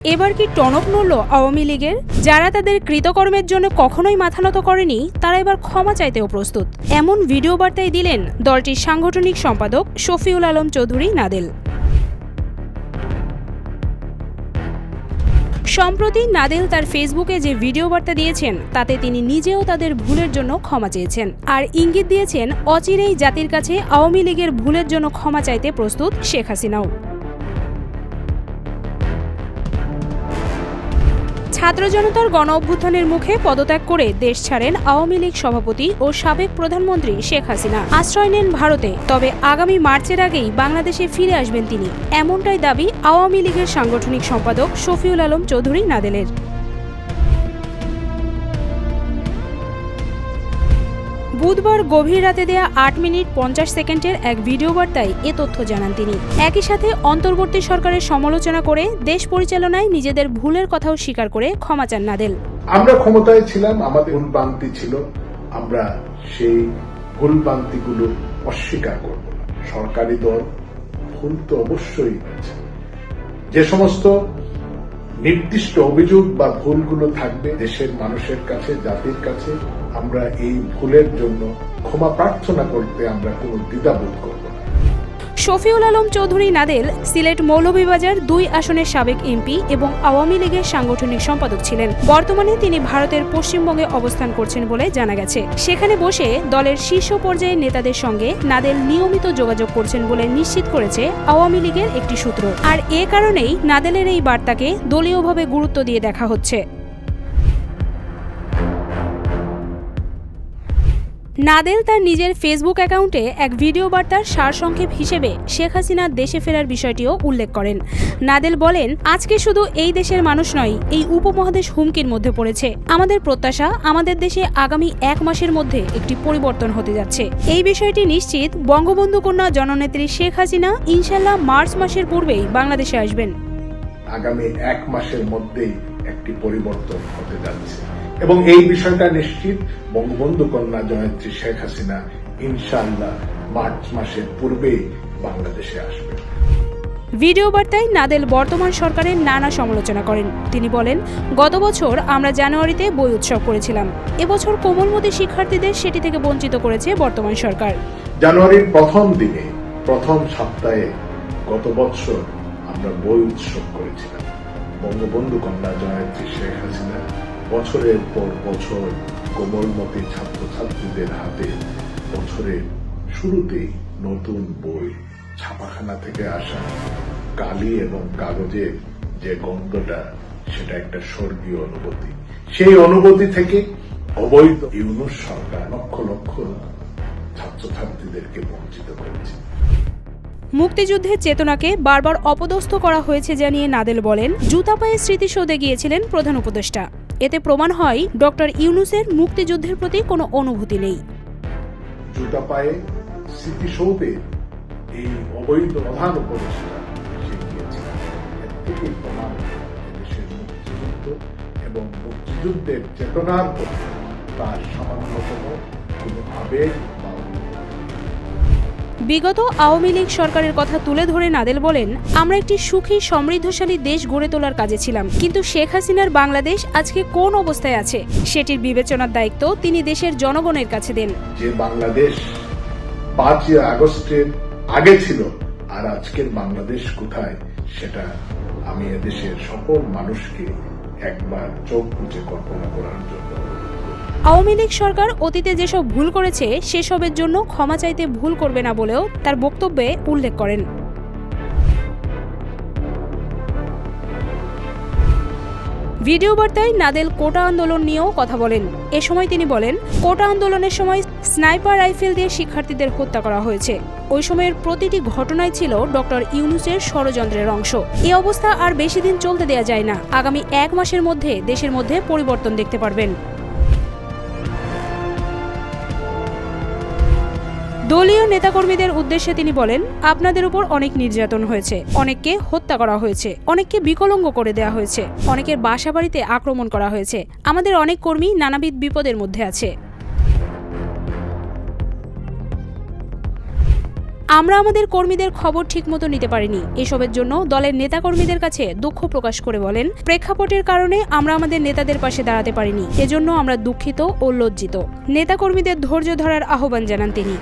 এবার কি টনক নড়ল আওয়ামী লীগের? যারা তাদের কৃতকর্মের জন্য কখনোই মাথা নত করেনি তারা এবার ক্ষমা চাইতেও প্রস্তুত, এমন ভিডিও বার্তাই দিলেন দলটির সাংগঠনিক সম্পাদক শফিউল আলম চৌধুরী নাদেল। সম্প্রতি নাদেল তার ফেসবুকে যে ভিডিও বার্তা দিয়েছেন তাতে তিনি নিজেও তাদের ভুলের জন্য ক্ষমা চেয়েছেন আর ইঙ্গিত দিয়েছেন অচিরেই জাতির কাছে আওয়ামী লীগের ভুলের জন্য ক্ষমা চাইতে প্রস্তুত শেখ হাসিনাও। ছাত্র জনতার গণ অভ্যুত্থানের মুখে পদত্যাগ করে দেশ ছাড়েন আওয়ামী লীগ সভাপতি ও সাবেক প্রধানমন্ত্রী শেখ হাসিনা। আশ্রয় নেন ভারতে, তবে আগামী মার্চের আগেই বাংলাদেশে ফিরে আসবেন তিনি, এমনটাই দাবি আওয়ামী লীগের সাংগঠনিক সম্পাদক শফিউল আলম চৌধুরী নাদেলের। বুধবার গভীর রাতে দেয়া ৮ মিনিট ৫০ সেকেন্ডের এক ভিডিও বার্তায় এ তথ্য জানান তিনি। একই সাথে অন্তর্বর্তী সরকারের সমালোচনা করে দেশ পরিচালনায় নিজেদের ভুলের কথাও স্বীকার করে ক্ষমা চান নাদেল। আমরা ক্ষমতায় ছিলাম, আমাদের ভুলভ্রান্তি ছিল, আমরা সেই ভুলভ্রান্তিগুলো অস্বীকার করব না। সরকারি দল ভুল তো অবশ্যই হয়েছে, যে সমস্ত নির্দিষ্ট অভিযোগ বা ভুলগুলো থাকবে দেশের মানুষের কাছে, জাতির কাছে আমরা এই ভুলের জন্য ক্ষমা প্রার্থনা করতে আমরা কোনো দ্বিধাবোধ করব না। শফিউল আলম চৌধুরী নাদেল সিলেট মৌলভীবাজার ২ আসনের সাবেক এমপি এবং আওয়ামী লীগের সাংগঠনিক সম্পাদক ছিলেন। বর্তমানে তিনি ভারতের পশ্চিমবঙ্গে অবস্থান করছেন বলে জানা গেছে। সেখানে বসে দলের শীর্ষ পর্যায়ের নেতাদের সঙ্গে নাদেল নিয়মিত যোগাযোগ করছেন বলে নিশ্চিত করেছে আওয়ামী লীগের একটি সূত্র। আর এ কারণেই নাদেলের এই বার্তাকে দলীয়ভাবে গুরুত্ব দিয়ে দেখা হচ্ছে। নাদেল তার নিজের ফেসবুক অ্যাকাউন্টে এক ভিডিও বার্তার সারসংক্ষেপ হিসেবে শেখ হাসিনার দেশে ফেরার বিষয়টিও উল্লেখ করেন। নাদেল বলেন, আজকে শুধু এই দেশের মানুষ নয়, এই উপমহাদেশ হুমকির মধ্যে পড়েছে। আমাদের প্রত্যাশা, আমাদের দেশে আগামী ১ মাসের মধ্যে একটি পরিবর্তন হতে যাচ্ছে। এই বিষয়টি নিশ্চিত, বঙ্গবন্ধু কন্যা জননেত্রী শেখ হাসিনা ইনশাল্লাহ মার্চ মাসের পূর্বেই বাংলাদেশে আসবেন। আগামী ১ মাসের মধ্যেই একটি পরিবর্তন হতে যাচ্ছে এবং এই বিষয়টা নিশ্চিত, বঙ্গবন্ধু কন্যা জননেত্রী শেখ হাসিনা ইনশাআল্লাহ মার্চ মাসের পূর্বেই বাংলাদেশে আসবে। ভিডিও বার্তায় নাদেল বর্তমান সরকারের নানা সমালোচনা করেন। তিনি বলেন, গত বছর আমরা জানুয়ারিতে বই উৎসব করেছিলাম, এবছর কোমলমতি শিক্ষার্থীদের সেটি থেকে বঞ্চিত করেছে বর্তমান সরকার। জানুয়ারির প্রথম দিনে, প্রথম সপ্তাহে গত বছর আমরা বই উৎসব করেছিলাম। বঙ্গবন্ধু কন্যা জননেত্রী শেখ হাসিনা বছরের পর বছর কোমলমতি ছাত্রছাত্রীদের হাতে বছরের শুরুতেই নতুন বই, ছাপাখানা থেকে আসা কালি এবং কাগজের যে গন্ধটা, সেটা একটা স্বর্গীয় অনুভূতি। সেই অনুভূতি থেকে অবৈধ ইউনূস সরকার লক্ষ লক্ষ ছাত্রছাত্রীদেরকে বঞ্চিত করেছে। মুক্তিযুদ্ধের চেতনাকে বারবার অপদস্থ করা হয়েছে জানিয়ে নাদেল বলেন, জুতা পায়ে স্মৃতিসৌধে গিয়েছিলেন প্রধান উপদেষ্টা। এতে প্রমাণ হয় ডক্টর ইউনূসের মুক্তিযুদ্ধের প্রতি কোনো অনুভূতি নেই। জুতা পায়ে স্মৃতিসৌধে এই অবৈধ প্রধান উপদেষ্টা সে গিয়েছিলেন, এর থেকেই প্রমাণ দেশের মুক্তিযুদ্ধ এবং মুক্তিযুদ্ধের চেতনার প্রতি তার সামান্যতম কোনো আবেগ বা বিগত আওয়ামী লীগ সরকারের কথা তুলে ধরে নাদেল বলেন, আমরা একটি সুখী সমৃদ্ধশালী দেশ গড়ে তোলার কাজে ছিলাম, কিন্তু শেখ হাসিনার বাংলাদেশ আজকে কোন অবস্থায় আছে সেটির বিবেচনার দায়িত্ব তিনি দেশের জনগণের কাছে দেন। যে বাংলাদেশ ৫ই আগস্টের আগে ছিল আর আজকের বাংলাদেশ কোথায়, সেটা আমি এদেশের সকল মানুষকে একবার চোখ বুজে কল্পনা করার জন্য। আওয়ামী লীগ সরকার অতীতে যেসব ভুল করেছে সেসবের জন্য ক্ষমা চাইতে ভুল করবে না বলেও তার বক্তব্যে উল্লেখ করেন। ভিডিও বার্তায় নাদেল কোটা আন্দোলন নিয়েও কথা বলেন। এ সময় তিনি বলেন, কোটা আন্দোলনের সময় স্নাইপার রাইফেল দিয়ে শিক্ষার্থীদের হত্যা করা হয়েছে। ওই সময়ের প্রতিটি ঘটনায় ছিল ডক্টর ইউনূসের ষড়যন্ত্রের অংশ। এই অবস্থা আর বেশি দিন চলতে দেয়া যায় না। আগামী ১ মাসের মধ্যে দেশের মধ্যে পরিবর্তন দেখতে পারবেন। দলীয় নেতাকর্মীদের উদ্দেশ্যে তিনি বলেন, আপনাদের উপর অনেক নির্যাতন হয়েছে, অনেককে হত্যা করা হয়েছে, অনেককে বিকলাঙ্গ করে দেওয়া হয়েছে, অনেকের বাসাবাড়িতে আক্রমণ করা হয়েছে। আমাদের অনেক কর্মী নানাবিধ বিপদের মধ্যে আছে। আমরা আমাদের কর্মীদের খবর ঠিকমতো নিতে পারিনি। এসবের জন্য দলের নেতাকর্মীদের কাছে দুঃখ প্রকাশ করে বলেন, প্রেক্ষাপটের কারণে আমরা আমাদের নেতাদের পাশে দাঁড়াতে পারিনি, এজন্য আমরা দুঃখিত ও লজ্জিত। নেতাকর্মীদের ধৈর্য ধরার আহ্বান জানান তিনি।